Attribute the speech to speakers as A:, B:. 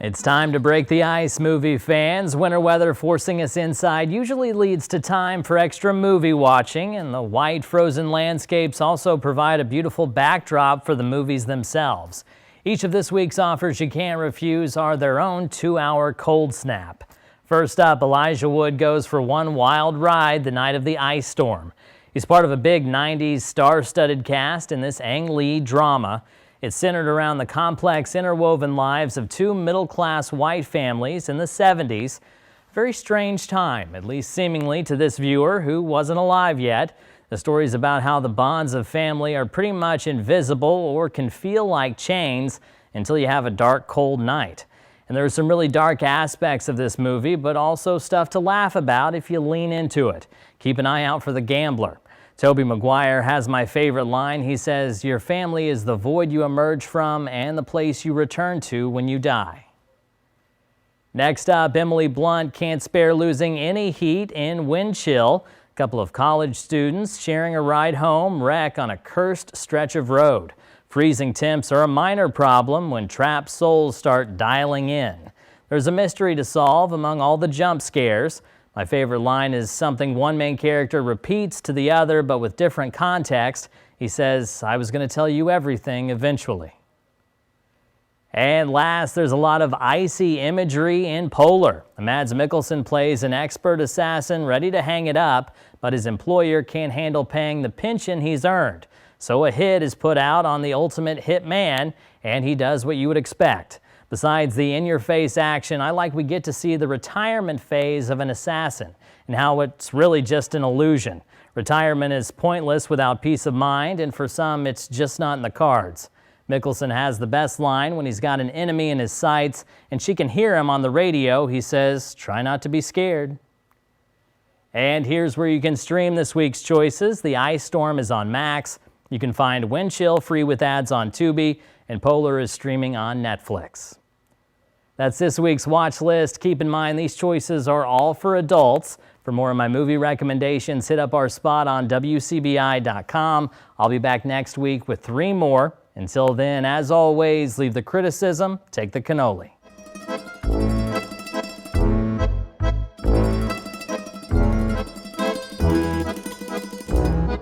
A: It's time to break the ice, movie fans. Winter weather forcing us inside usually leads to time for extra movie watching, and the white frozen landscapes also provide a beautiful backdrop for the movies themselves. Each of this week's offers you can't refuse are their own 2-hour cold snap. First up, Elijah Wood goes for one wild ride the night of the ice storm. He's part of a big 90s star-studded cast in this Ang Lee drama. It's centered around the complex interwoven lives of two middle-class white families in the 70s. A very strange time, at least seemingly to this viewer who wasn't alive yet. The story's about how the bonds of family are pretty much invisible or can feel like chains until you have a dark, cold night. And there are some really dark aspects of this movie, but also stuff to laugh about if you lean into it. Keep an eye out for The Gambler. Tobey Maguire has my favorite line. He says, "Your family is the void you emerge from and the place you return to when you die." Next up, Emily Blunt can't spare losing any heat in Windchill. A couple of college students sharing a ride home wreck on a cursed stretch of road. Freezing temps are a minor problem when trapped souls start dialing in. There's a mystery to solve among all the jump scares. My favorite line is something one main character repeats to the other, but with different context. He says, "I was going to tell you everything eventually." And last, there's a lot of icy imagery in Polar. Mads Mikkelsen plays an expert assassin ready to hang it up, but his employer can't handle paying the pension he's earned. So a hit is put out on the ultimate hit man, and he does what you would expect. Besides the in-your-face action, I like we get to see the retirement phase of an assassin and how it's really just an illusion. Retirement is pointless without peace of mind, and for some, it's just not in the cards. Mikkelsen has the best line when he's got an enemy in his sights, and she can hear him on the radio. He says, "Try not to be scared." And here's where you can stream this week's choices. The Ice Storm is on Max. You can find Windchill free with ads on Tubi, and Polar is streaming on Netflix. That's this week's watch list. Keep in mind these choices are all for adults. For more of my movie recommendations, hit up our spot on WCBI.com. I'll be back next week with 3 more. Until then, as always, leave the criticism, take the cannoli.